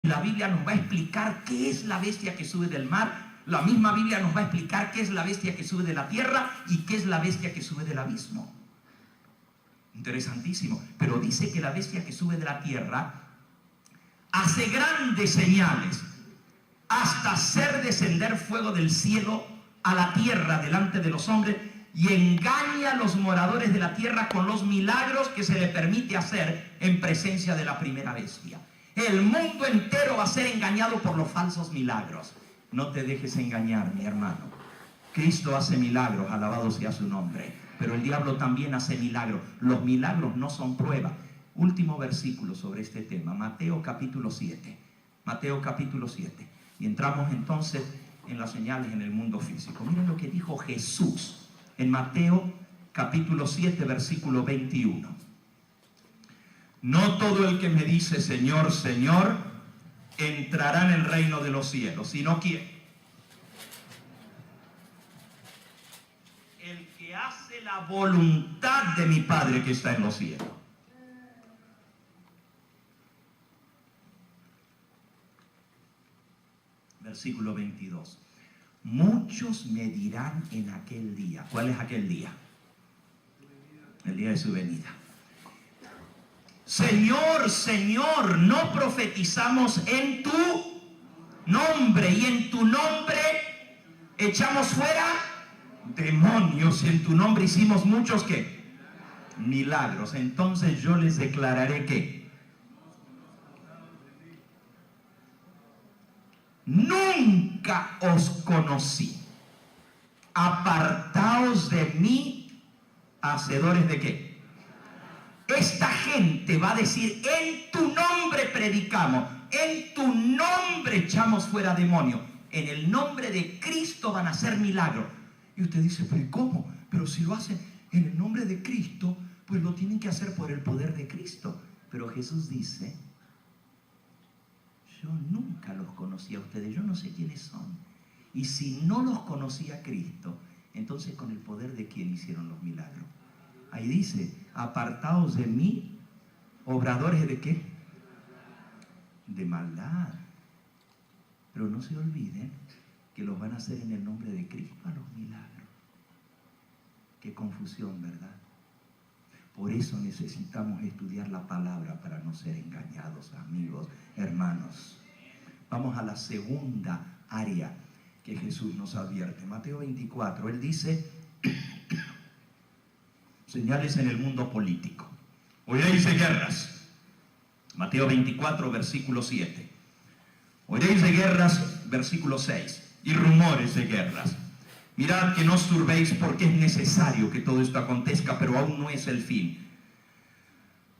La Biblia nos va a explicar qué es la bestia que sube del mar. La misma Biblia nos va a explicar qué es la bestia que sube de la tierra y qué es la bestia que sube del abismo. Interesantísimo. Pero dice que la bestia que sube de la tierra hace grandes señales hasta hacer descender fuego del cielo a la tierra delante de los hombres y engaña a los moradores de la tierra con los milagros que se le permite hacer en presencia de la primera bestia. El mundo entero va a ser engañado por los falsos milagros. No te dejes engañar, mi hermano. Cristo hace milagros, alabado sea su nombre. Pero el diablo también hace milagros. Los milagros no son prueba. Último versículo sobre este tema, Mateo capítulo 7. Mateo capítulo 7. Y entramos entonces en las señales en el mundo físico. Miren lo que dijo Jesús en Mateo capítulo 7, versículo 21. No todo el que me dice Señor, Señor, entrará en el reino de los cielos, sino ¿quién? El que hace la voluntad de mi Padre que está en los cielos. Versículo 22. Muchos me dirán en aquel día. ¿Cuál es aquel día? El día de su venida. Señor, Señor, ¿no profetizamos en tu nombre? Y en tu nombre echamos fuera demonios. Y en tu nombre hicimos muchos, ¿qué? Milagros. Entonces yo les declararé que nunca os conocí. Apartaos de mí, hacedores de qué. Esta gente va a decir, en tu nombre predicamos, en tu nombre echamos fuera demonios, en el nombre de Cristo van a hacer milagros. Y usted dice, pero ¿cómo? Pero si lo hacen en el nombre de Cristo, pues lo tienen que hacer por el poder de Cristo. Pero Jesús dice, yo nunca los conocí a ustedes, yo no sé quiénes son. Y si no los conocía Cristo, entonces ¿con el poder de quién hicieron los milagros? Ahí dice, apartaos de mí, obradores de qué? De maldad. Pero no se olviden que los van a hacer en el nombre de Cristo a los milagros. Qué confusión, ¿verdad? Por eso necesitamos estudiar la palabra para no ser engañados, amigos, hermanos. Vamos a la segunda área que Jesús nos advierte. Mateo 24, él dice, señales en el mundo político. Oiréis de guerras. Mateo 24, versículo 7. Oiréis de guerras, versículo 6. Y rumores de guerras. Mirad que no os turbéis porque es necesario que todo esto acontezca, pero aún no es el fin.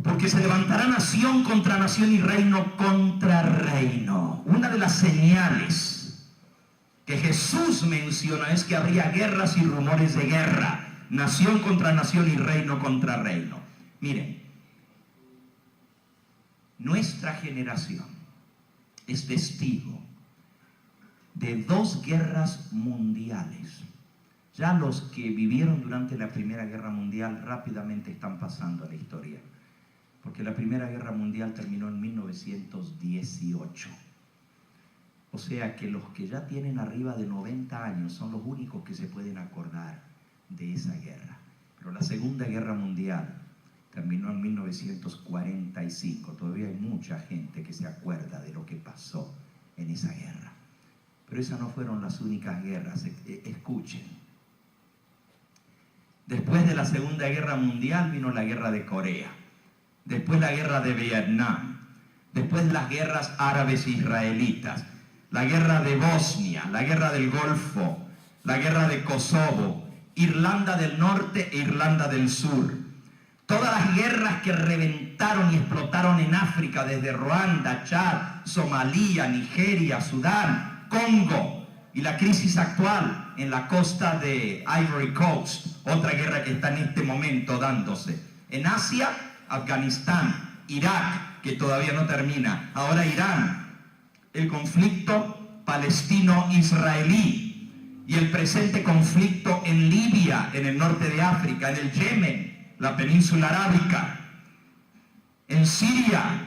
Porque se levantará nación contra nación y reino contra reino. Una de las señales que Jesús menciona es que habría guerras y rumores de guerra. Nación contra nación y reino contra reino. Miren, nuestra generación es testigo de 2 guerras mundiales. Ya los que vivieron durante la Primera Guerra Mundial rápidamente están pasando a la historia. Porque la Primera Guerra Mundial terminó en 1918. O sea que los que ya tienen arriba de 90 años son los únicos que se pueden acordar de esa guerra. Pero la Segunda Guerra Mundial terminó en 1945. Todavía hay mucha gente que se acuerda de lo que pasó en esa guerra. Pero esas no fueron las únicas guerras. Escuchen. Después de la Segunda Guerra Mundial vino la Guerra de Corea. Después la Guerra de Vietnam. Después las guerras árabes e israelitas. La Guerra de Bosnia, la Guerra del Golfo, la Guerra de Kosovo, Irlanda del Norte e Irlanda del Sur. Todas las guerras que reventaron y explotaron en África, desde Ruanda, Chad, Somalia, Nigeria, Sudán, Congo, y la crisis actual en la costa de Ivory Coast, otra guerra que está en este momento dándose. En Asia, Afganistán, Irak, que todavía no termina, ahora Irán, el conflicto palestino-israelí, y el presente conflicto en Libia, en el norte de África, en el Yemen, la península arábica, en Siria,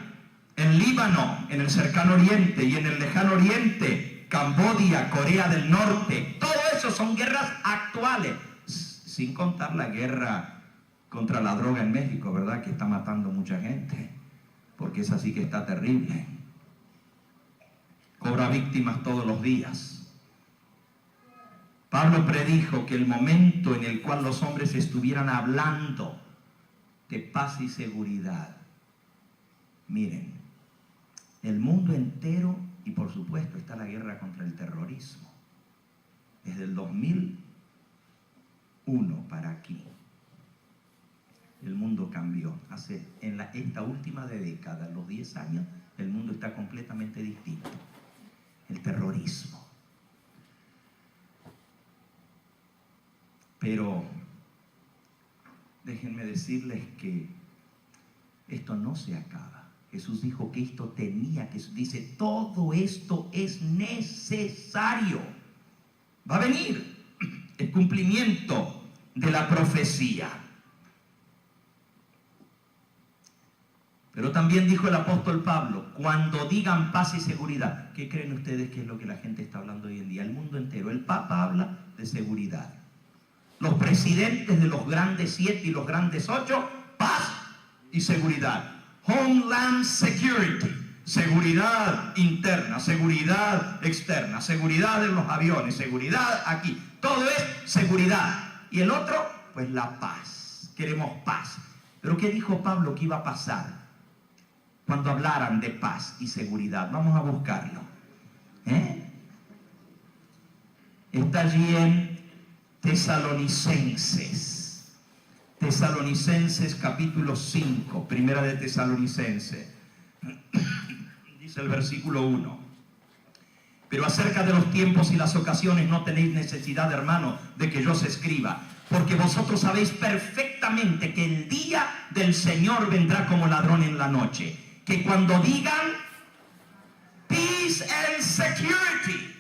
en Líbano, en el cercano oriente y en el lejano oriente, Camboya, Corea del Norte. Todo eso son guerras actuales, sin contar la guerra contra la droga en México, ¿verdad? Que está matando mucha gente, porque esa sí que está terrible. Cobra víctimas todos los días. Pablo predijo que el momento en el cual los hombres estuvieran hablando de paz y seguridad, miren, el mundo entero, y por supuesto está la guerra contra el terrorismo, desde el 2001 para aquí, el mundo cambió. Esta última década, los 10 años, el mundo está completamente distinto. El terrorismo. Pero déjenme decirles que esto no se acaba. Jesús dijo que esto tenía que, dice, todo esto es necesario. Va a venir el cumplimiento de la profecía. Pero también dijo el apóstol Pablo, cuando digan paz y seguridad, ¿qué creen ustedes que es lo que la gente está hablando hoy en día? El mundo entero. El Papa habla de seguridad. Los presidentes de los grandes 7 y los grandes 8, paz y seguridad. Homeland Security, seguridad interna, seguridad externa, seguridad en los aviones, seguridad aquí. Todo es seguridad. Y el otro, pues la paz. Queremos paz. Pero ¿qué dijo Pablo que iba a pasar cuando hablaran de paz y seguridad? Vamos a buscarlo. Está allí en Tesalonicenses. Tesalonicenses capítulo 5, primera de Tesalonicenses. Dice el versículo 1. Pero acerca de los tiempos y las ocasiones no tenéis necesidad, hermano, de que yo os escriba, porque vosotros sabéis perfectamente que el día del Señor vendrá como ladrón en la noche. Que cuando digan peace and security,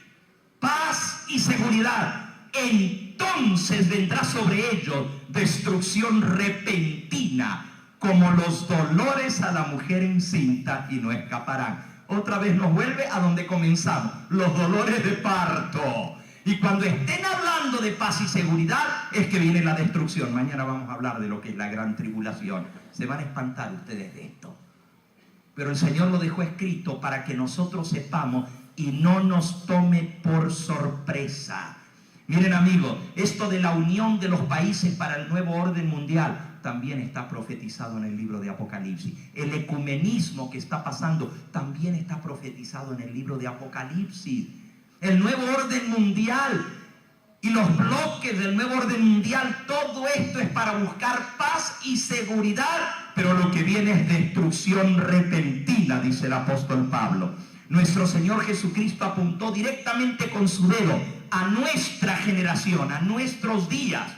paz y seguridad, entonces vendrá sobre ellos destrucción repentina, como los dolores a la mujer encinta, y no escaparán. Otra vez nos vuelve a donde comenzamos, los dolores de parto. Y cuando estén hablando de paz y seguridad, es que viene la destrucción. Mañana vamos a hablar de lo que es la gran tribulación. Se van a espantar ustedes de esto. Pero el Señor lo dejó escrito para que nosotros sepamos y no nos tome por sorpresa. Miren, amigos, esto de la unión de los países para el nuevo orden mundial también está profetizado en el libro de Apocalipsis. El ecumenismo que está pasando también está profetizado en el libro de Apocalipsis. El nuevo orden mundial y los bloques del nuevo orden mundial, todo esto es para buscar paz y seguridad, pero lo que viene es destrucción repentina, dice el apóstol Pablo. Nuestro Señor Jesucristo apuntó directamente con su dedo a nuestra generación, a nuestros días,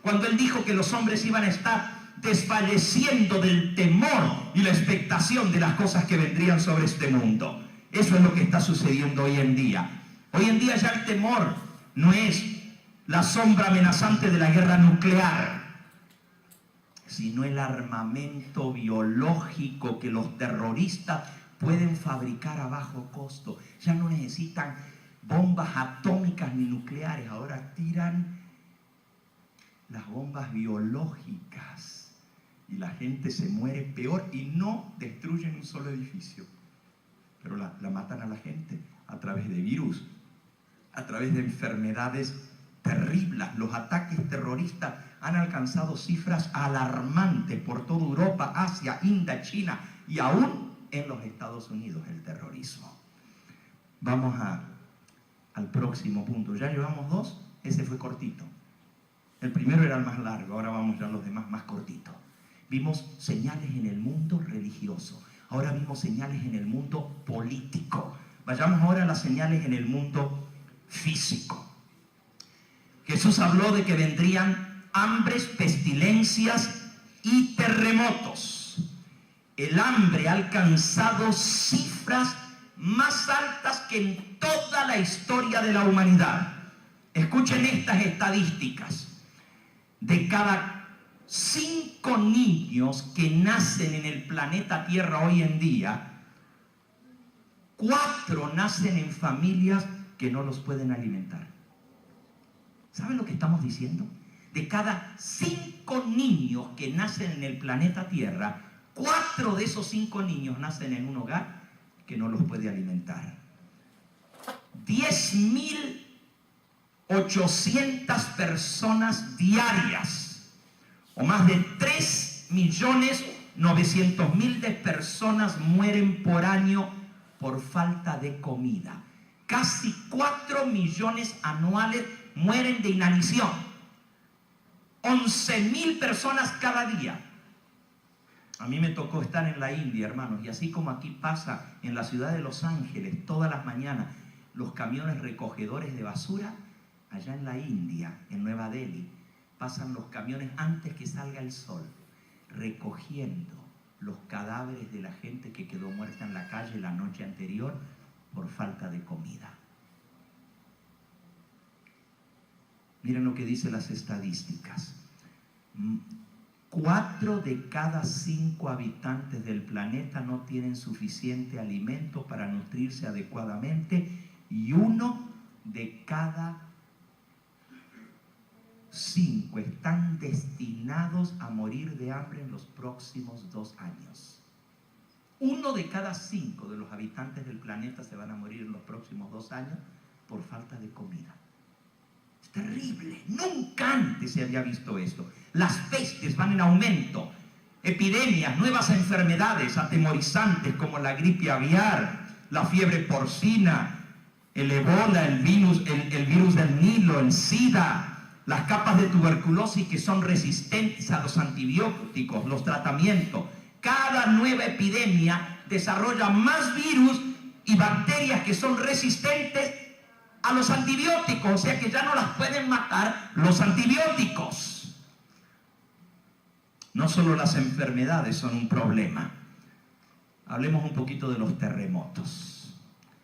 cuando Él dijo que los hombres iban a estar desfalleciendo del temor y la expectación de las cosas que vendrían sobre este mundo. Eso es lo que está sucediendo hoy en día. Hoy en día ya el temor no es la sombra amenazante de la guerra nuclear, sino el armamento biológico que los terroristas pueden fabricar a bajo costo. Ya no necesitan bombas atómicas ni nucleares, ahora tiran las bombas biológicas y la gente se muere peor y no destruyen un solo edificio, pero la matan a la gente a través de virus, a través de enfermedades terribles. Los ataques terroristas han alcanzado cifras alarmantes por toda Europa, Asia, India, China y aún en los Estados Unidos el terrorismo. Vamos al próximo punto. Ya llevamos 2, ese fue cortito. El primero era el más largo, ahora vamos ya a los demás más cortitos. Vimos señales en el mundo religioso, ahora vimos señales en el mundo político. Vayamos ahora a las señales en el mundo físico. Jesús habló de que vendrían hambres, pestilencias y terremotos. El hambre ha alcanzado cifras más altas que en toda la historia de la humanidad. Escuchen estas estadísticas. De cada 5 niños que nacen en el planeta Tierra hoy en día, 4 nacen en familias que no los pueden alimentar. ¿Saben lo que estamos diciendo? De cada 5 niños que nacen en el planeta Tierra, 4 de esos 5 niños nacen en un hogar que no los puede alimentar. 10.800 personas diarias, o más de 3.900.000 de personas mueren por año por falta de comida. Casi 4 millones anuales mueren de inanición. 11.000 personas cada día. A mí me tocó estar en la India, hermanos, y así como aquí pasa en la ciudad de Los Ángeles todas las mañanas los camiones recogedores de basura, allá en la India, en Nueva Delhi, pasan los camiones antes que salga el sol, recogiendo los cadáveres de la gente que quedó muerta en la calle la noche anterior por falta de comida. Miren lo que dicen las estadísticas. 4 de cada 5 habitantes del planeta no tienen suficiente alimento para nutrirse adecuadamente, y 1 de cada 5 están destinados a morir de hambre en los próximos 2 años. 1 de cada 5 de los habitantes del planeta se van a morir en los próximos 2 años por falta de comida. Es terrible. Nunca antes se había visto esto. Las pestes van en aumento. Epidemias, nuevas enfermedades atemorizantes como la gripe aviar, la fiebre porcina, el ébola, el virus del Nilo, el SIDA, las capas de tuberculosis que son resistentes a los antibióticos, los tratamientos. Cada nueva epidemia desarrolla más virus y bacterias que son resistentes a los antibióticos, o sea que ya no las pueden matar los antibióticos. No solo las enfermedades son un problema. Hablemos un poquito de los terremotos,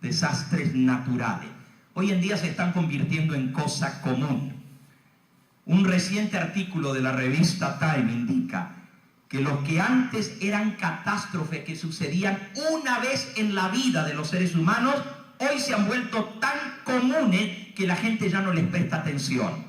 desastres naturales. Hoy en día se están convirtiendo en cosa común. Un reciente artículo de la revista Time indica que lo que antes eran catástrofes que sucedían una vez en la vida de los seres humanos, hoy se han vuelto tan comunes que la gente ya no les presta atención.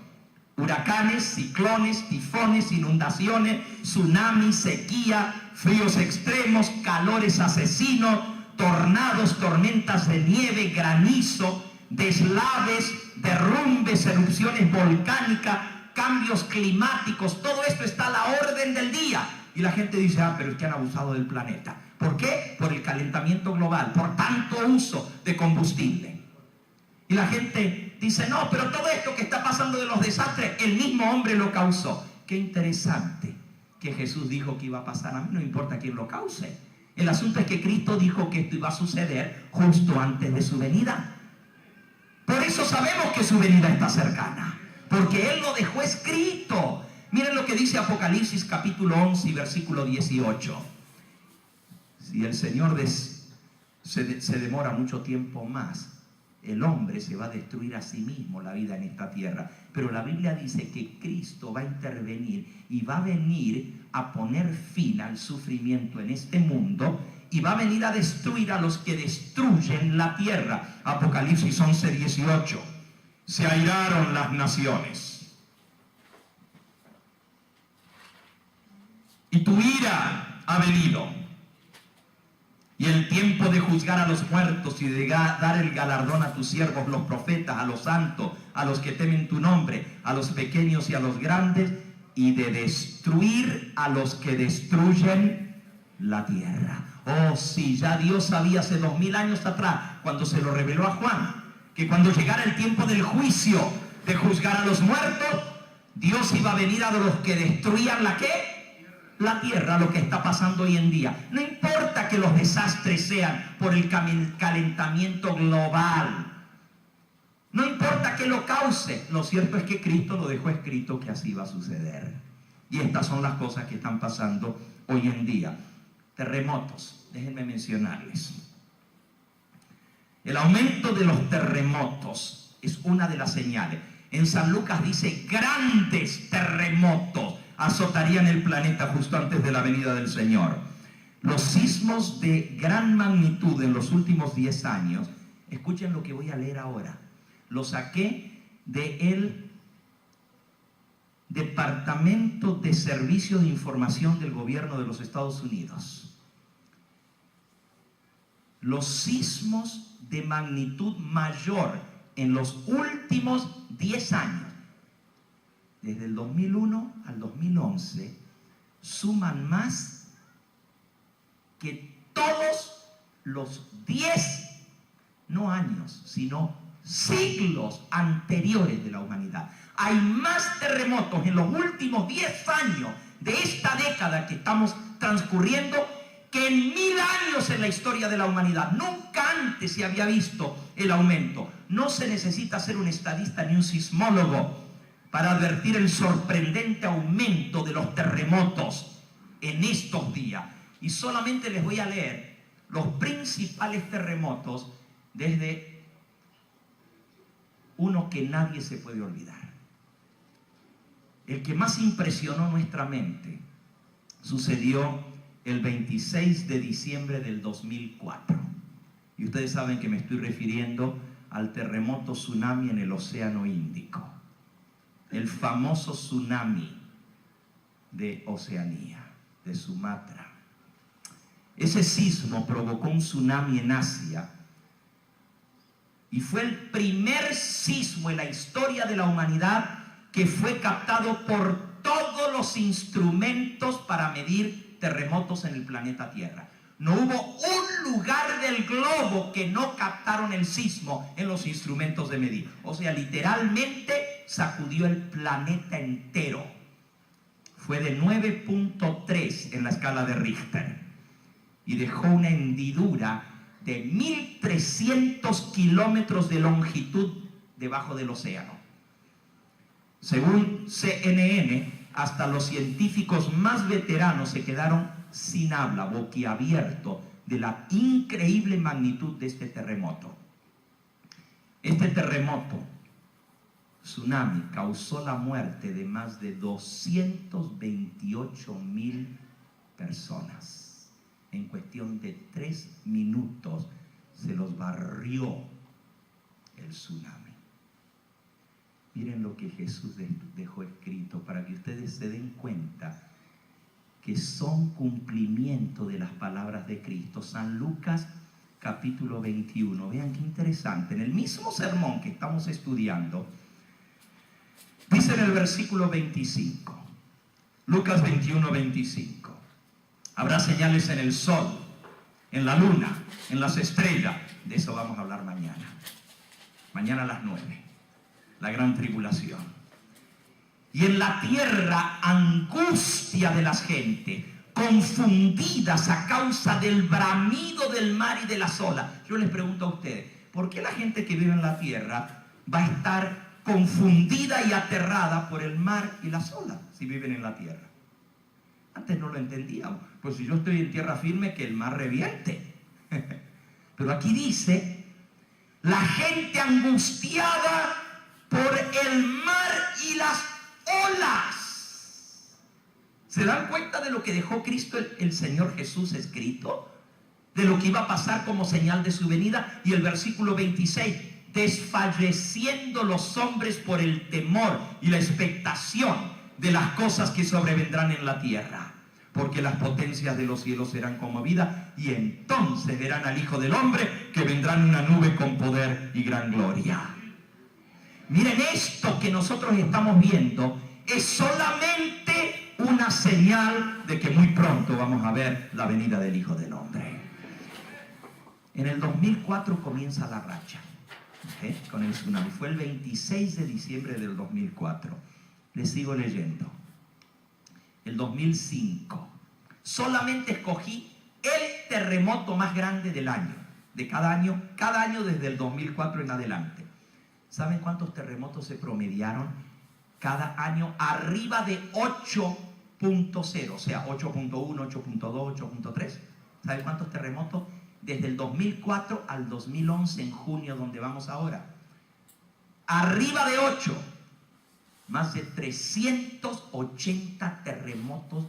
Huracanes, ciclones, tifones, inundaciones, tsunamis, sequía, fríos extremos, calores asesinos, tornados, tormentas de nieve, granizo, deslaves, derrumbes, erupciones volcánicas, cambios climáticos. Todo esto está a la orden del día. Y la gente dice, pero es que han abusado del planeta. ¿Por qué? Por el calentamiento global, por tanto uso de combustible. Y la gente dice, no, pero todo esto que está pasando de los desastres, el mismo hombre lo causó. Qué interesante que Jesús dijo que iba a pasar. A mí no importa quién lo cause. El asunto es que Cristo dijo que esto iba a suceder justo antes de su venida. Por eso sabemos que su venida está cercana, porque Él lo dejó escrito. Miren lo que dice Apocalipsis capítulo 11 y versículo 18. Si el Señor se demora mucho tiempo más, el hombre se va a destruir a sí mismo la vida en esta tierra. Pero la Biblia dice que Cristo va a intervenir y va a venir a poner fin al sufrimiento en este mundo y va a venir a destruir a los que destruyen la tierra. Apocalipsis 11, 18. Se airaron las naciones y tu ira ha venido. Y el tiempo de juzgar a los muertos y de dar el galardón a tus siervos, los profetas, a los santos, a los que temen tu nombre, a los pequeños y a los grandes, y de destruir a los que destruyen la tierra. Oh, sí, ya Dios sabía hace 2000 años atrás, cuando se lo reveló a Juan, que cuando llegara el tiempo del juicio, de juzgar a los muertos, Dios iba a venir a los que destruían la ¿qué? La tierra, lo que está pasando hoy en día. No importa que los desastres sean por el calentamiento global. No importa que lo cause. Lo cierto es que Cristo lo dejó escrito que así va a suceder. Y estas son las cosas que están pasando hoy en día. Terremotos. Déjenme mencionarles. El aumento de los terremotos es una de las señales. En San Lucas dice, grandes terremotos azotarían el planeta justo antes de la venida del Señor. Los sismos de gran magnitud en los últimos 10 años, escuchen lo que voy a leer ahora, lo saqué del Departamento de Servicio de Información del Gobierno de los Estados Unidos. Los sismos de magnitud mayor en los últimos 10 años, desde el 2001 al 2011, suman más que todos los 10, no años, sino siglos anteriores de la humanidad. Hay más terremotos en los últimos 10 años de esta década que estamos transcurriendo que en 1000 años en la historia de la humanidad. Nunca antes se había visto el aumento. No se necesita ser un estadista ni un sismólogo para advertir el sorprendente aumento de los terremotos en estos días. Y solamente les voy a leer los principales terremotos desde uno que nadie se puede olvidar. El que más impresionó nuestra mente sucedió el 26 de diciembre del 2004. Y ustedes saben que me estoy refiriendo al terremoto tsunami en el Océano Índico. El famoso tsunami de Oceanía, de Sumatra. Ese sismo provocó un tsunami en Asia y fue el primer sismo en la historia de la humanidad que fue captado por todos los instrumentos para medir terremotos en el planeta Tierra. No hubo un lugar del globo que no captaron el sismo en los instrumentos de medir. O sea, literalmente sacudió el planeta entero. Fue de 9.3 en la escala de Richter y dejó una hendidura de 1.300 kilómetros de longitud debajo del océano. Según CNN, hasta los científicos más veteranos se quedaron sin habla, boquiabierto, de la increíble magnitud de este terremoto. Este terremoto, tsunami, causó la muerte de más de 228.000 personas. En cuestión de 3 minutos se los barrió el tsunami. Miren lo que Jesús dejó escrito para que ustedes se den cuenta que son cumplimiento de las palabras de Cristo. San Lucas capítulo 21. Vean qué interesante. En el mismo sermón que estamos estudiando, dice en el versículo 25, Lucas 21, 25. Habrá señales en el sol, en la luna, en las estrellas. De eso vamos a hablar mañana. Mañana a las 9. La gran tribulación. Y en la tierra, angustia de las gentes, confundidas a causa del bramido del mar y de las olas. Yo les pregunto a ustedes, ¿por qué la gente que vive en la tierra va a estar confundida y aterrada por el mar y las olas si viven en la tierra? Antes no lo entendíamos. Pues si yo estoy en tierra firme, que el mar reviente. Pero aquí dice, la gente angustiada por el mar y las olas. ¿Se dan cuenta de lo que dejó Cristo el Señor Jesús escrito? De lo que iba a pasar como señal de su venida. Y el versículo 26, desfalleciendo los hombres por el temor y la expectación de las cosas que sobrevendrán en la tierra, porque las potencias de los cielos serán conmovidas, y entonces verán al Hijo del Hombre que vendrá en una nube con poder y gran gloria. Miren, esto que nosotros estamos viendo es solamente una señal de que muy pronto vamos a ver la venida del Hijo del Hombre. En el 2004 comienza la racha, con el tsunami. Fue el 26 de diciembre del 2004. Les sigo leyendo. El 2005. Solamente escogí el terremoto más grande del año. De cada año desde el 2004 en adelante. ¿Saben cuántos terremotos se promediaron cada año? Arriba de 8.0, o sea, 8.1, 8.2, 8.3. ¿Saben cuántos terremotos? Desde el 2004 al 2011, en junio, donde vamos ahora. Arriba de 8. Más de 380 terremotos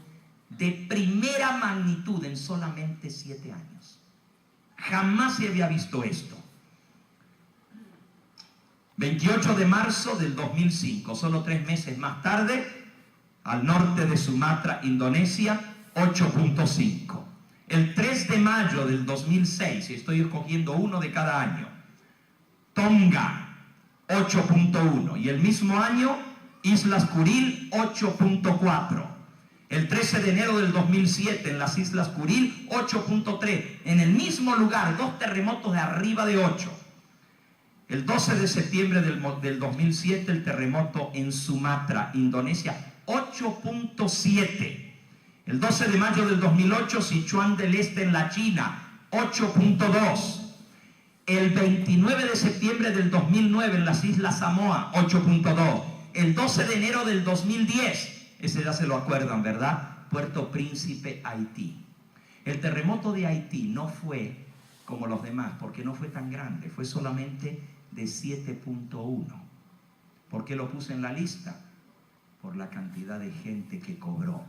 de primera magnitud en solamente 7 años. Jamás se había visto esto. 28 de marzo del 2005, solo 3 meses más tarde, al norte de Sumatra, Indonesia, 8.5. El 3 de mayo del 2006, y estoy escogiendo uno de cada año, Tonga, 8.1. Y el mismo año, Islas Kuril, 8.4. El 13 de enero del 2007, en las Islas Kuril, 8.3. En el mismo lugar, 2 terremotos de arriba de 8. El 12 de septiembre del 2007, el terremoto en Sumatra, Indonesia, 8.7. El 12 de mayo del 2008, Sichuan del Este en la China, 8.2. El 29 de septiembre del 2009 en las Islas Samoa, 8.2. El 12 de enero del 2010, ese ya se lo acuerdan, ¿verdad? Puerto Príncipe, Haití. El terremoto de Haití no fue como los demás, porque no fue tan grande, fue solamente de 7.1. ¿Por qué lo puse en la lista? Por la cantidad de gente que cobró.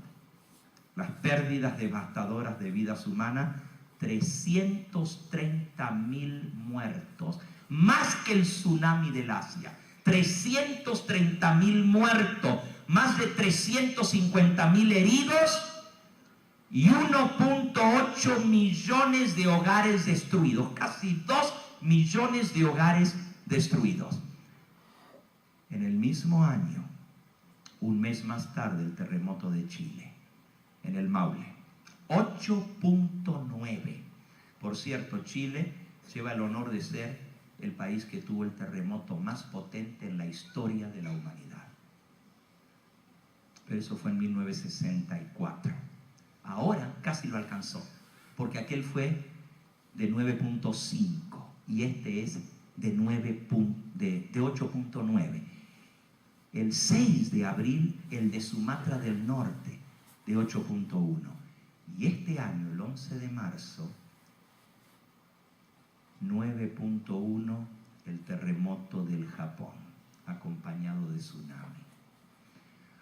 Las pérdidas devastadoras de vidas humanas, 330.000 muertos, más que el tsunami del Asia. 330.000 muertos, más de 350.000 heridos y 1.8 millones de hogares destruidos, casi 2 millones de hogares destruidos. En el mismo año, un mes más tarde, el terremoto de Chile, en el Maule, 8.9. Por cierto, Chile lleva el honor de ser el país que tuvo el terremoto más potente en la historia de la humanidad. Pero eso fue en 1964. Ahora casi lo alcanzó, porque aquel fue de 9.5 y este es de 8.9. El 6 de abril, el de Sumatra del Norte, de 8.1. Y este año, el 11 de marzo, 9.1, el terremoto del Japón, acompañado de tsunami.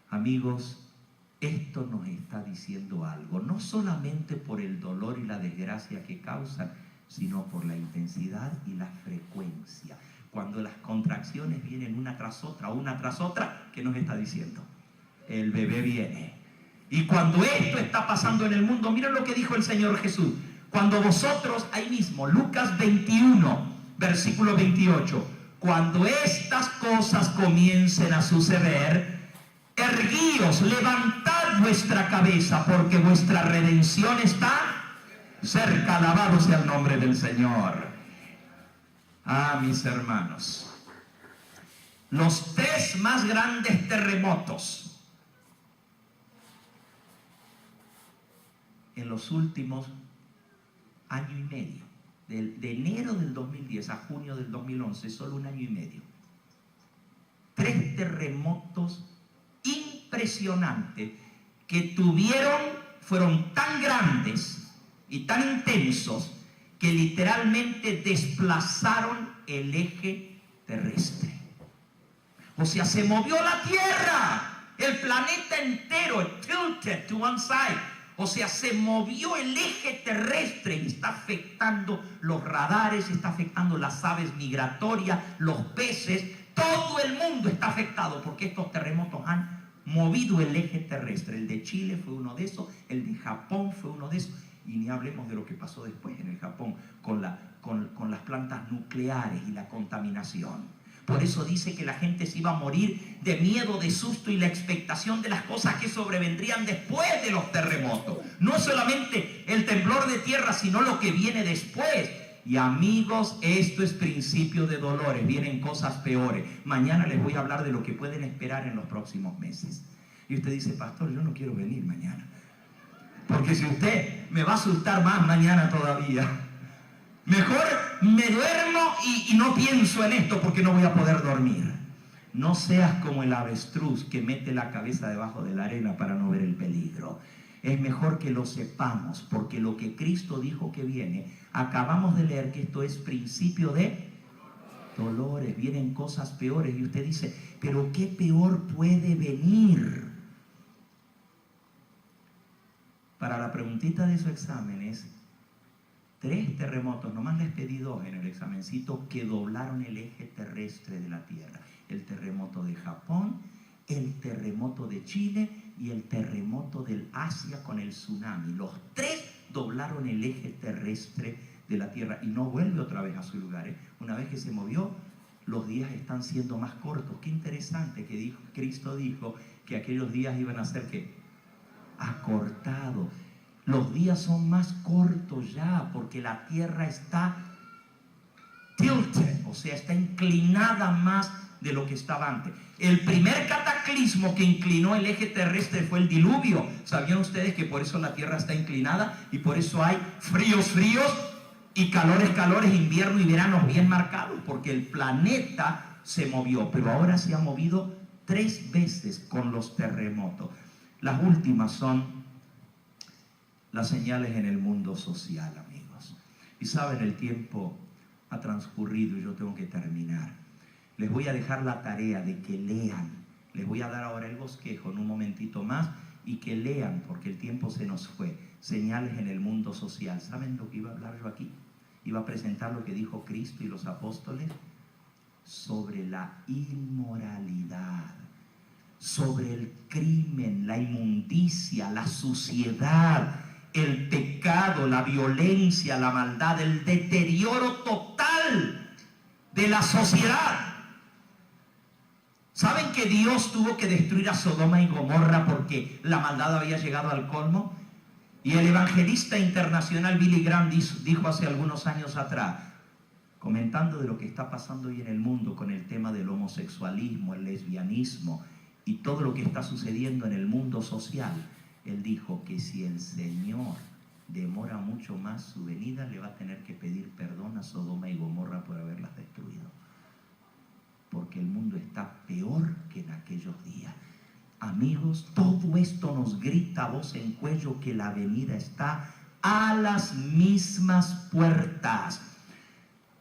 Amigos, esto nos está diciendo algo, no solamente por el dolor y la desgracia que causan, sino por la intensidad y la frecuencia. Cuando las contracciones vienen una tras otra, ¿qué nos está diciendo? El bebé viene. Y cuando esto está pasando en el mundo, miren lo que dijo el Señor Jesús. Cuando vosotros, ahí mismo, Lucas 21, versículo 28, cuando estas cosas comiencen a suceder, erguíos, levantad vuestra cabeza, porque vuestra redención está cerca. Alabado sea el nombre del Señor. Ah, mis hermanos, los 3 más grandes terremotos en los últimos año y medio, de enero del 2010 a junio del 2011, solo un año y medio. 3 terremotos impresionantes que fueron tan grandes y tan intensos que literalmente desplazaron el eje terrestre. O sea, se movió la Tierra, el planeta entero, tilted to one side. O sea, se movió el eje terrestre y está afectando los radares, está afectando las aves migratorias, los peces. Todo el mundo está afectado porque estos terremotos han movido el eje terrestre. El de Chile fue uno de esos, el de Japón fue uno de esos. Y ni hablemos de lo que pasó después en el Japón con las plantas nucleares y la contaminación. Por eso dice que la gente se iba a morir de miedo, de susto y la expectación de las cosas que sobrevendrían después de los terremotos. No solamente el temblor de tierra, sino lo que viene después. Y amigos, esto es principio de dolores, vienen cosas peores. Mañana les voy a hablar de lo que pueden esperar en los próximos meses. Y usted dice, pastor, yo no quiero venir mañana. Porque si usted me va a asustar más mañana todavía, mejor me duermo y no pienso en esto porque no voy a poder dormir. No seas como el avestruz que mete la cabeza debajo de la arena para no ver el peligro. Es mejor que lo sepamos, porque lo que Cristo dijo que viene, acabamos de leer que esto es principio de dolores, vienen cosas peores. Y usted dice, pero ¿qué peor puede venir? Para la preguntita de su examen es 3 terremotos, nomás les pedí 2 en el examencito, que doblaron el eje terrestre de la Tierra. El terremoto de Japón, el terremoto de Chile y el terremoto del Asia con el tsunami. Los 3 doblaron el eje terrestre de la Tierra y no vuelve otra vez a su lugar, ¿eh? Una vez que se movió, los días están siendo más cortos. Qué interesante que Cristo dijo que aquellos días iban a ser ¿qué? Acortados. Los días son más cortos ya porque la Tierra está tilted, o sea, está inclinada más de lo que estaba antes. El primer cataclismo que inclinó el eje terrestre fue el diluvio. ¿Sabían ustedes que por eso la Tierra está inclinada y por eso hay fríos y calores, invierno y veranos bien marcados? Porque el planeta se movió, pero ahora se ha movido 3 veces con los terremotos. Las últimas son las señales en el mundo social, amigos. Y saben, el tiempo ha transcurrido y yo tengo que terminar. Les voy a dejar la tarea de que lean. Les voy a dar ahora el bosquejo en un momentito más y que lean, porque el tiempo se nos fue. Señales en el mundo social. ¿Saben lo que iba a hablar yo aquí? Iba a presentar lo que dijo Cristo y los apóstoles sobre la inmoralidad, sobre el crimen, la inmundicia, la suciedad, el pecado, la violencia, la maldad, el deterioro total de la sociedad. ¿Saben que Dios tuvo que destruir a Sodoma y Gomorra porque la maldad había llegado al colmo? Y el evangelista internacional Billy Graham dijo hace algunos años atrás, comentando de lo que está pasando hoy en el mundo con el tema del homosexualismo, el lesbianismo y todo lo que está sucediendo en el mundo social, él dijo que si el Señor demora mucho más su venida, le va a tener que pedir perdón a Sodoma y Gomorra por haberlas destruido. Porque el mundo está peor que en aquellos días. Amigos, todo esto nos grita a voz en cuello que la venida está a las mismas puertas.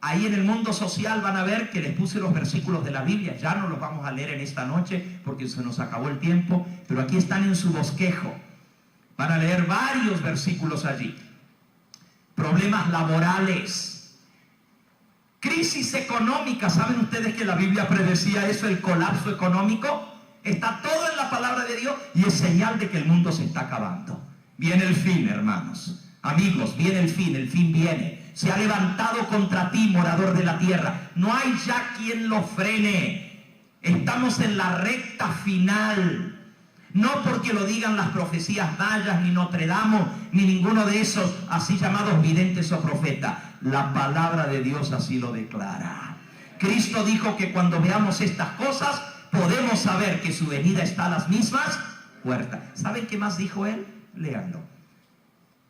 Ahí en el mundo social van a ver que les puse los versículos de la Biblia. Ya no los vamos a leer en esta noche porque se nos acabó el tiempo, pero aquí están en su bosquejo. Van a leer varios versículos allí. Problemas laborales, crisis económica. ¿Saben ustedes que la Biblia predecía eso, el colapso económico? Está todo en la palabra de Dios y es señal de que el mundo se está acabando. Viene el fin, hermanos. Amigos, viene el fin viene. Se ha levantado contra ti, morador de la tierra. No hay ya quien lo frene. Estamos en la recta final. No porque lo digan las profecías mayas, ni Notre Dame, ni ninguno de esos así llamados videntes o profetas. La palabra de Dios así lo declara. Cristo dijo que cuando veamos estas cosas, podemos saber que su venida está a las mismas puertas. ¿Saben qué más dijo él? Léanlo.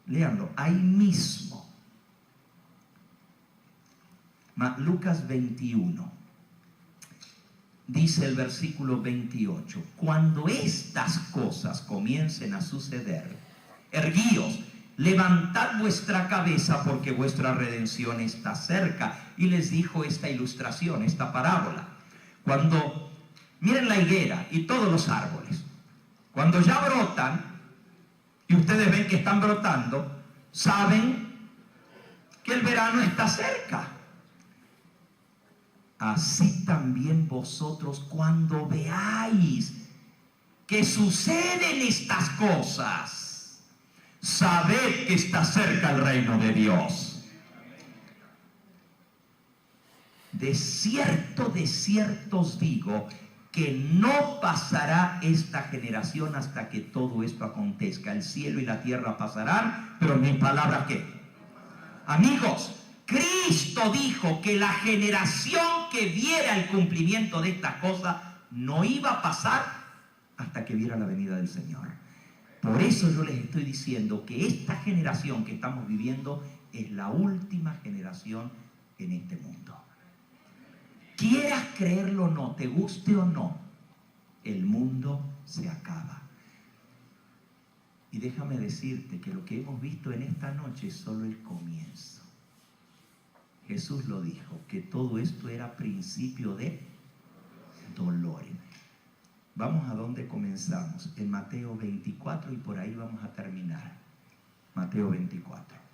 Léanlo. Ahí mismo. Lucas 21. Dice el versículo 28. Cuando estas cosas comiencen a suceder, erguíos, levantad vuestra cabeza porque vuestra redención está cerca. Y les dijo esta ilustración, esta parábola. Cuando, miren la higuera y todos los árboles, cuando ya brotan, y ustedes ven que están brotando, saben que el verano está cerca. Así también vosotros cuando veáis que suceden estas cosas, sabed que está cerca el reino de Dios. De cierto os digo que no pasará esta generación hasta que todo esto acontezca. El cielo y la tierra pasarán, pero mis palabras ¿qué? Amigos, Cristo dijo que la generación que viera el cumplimiento de estas cosas no iba a pasar hasta que viera la venida del Señor. Por eso yo les estoy diciendo que esta generación que estamos viviendo es la última generación en este mundo. Quieras creerlo o no, te guste o no, el mundo se acaba. Y déjame decirte que lo que hemos visto en esta noche es solo el comienzo. Jesús lo dijo, que todo esto era principio de dolores. Vamos a donde comenzamos, en Mateo 24 y por ahí vamos a terminar. Mateo 24.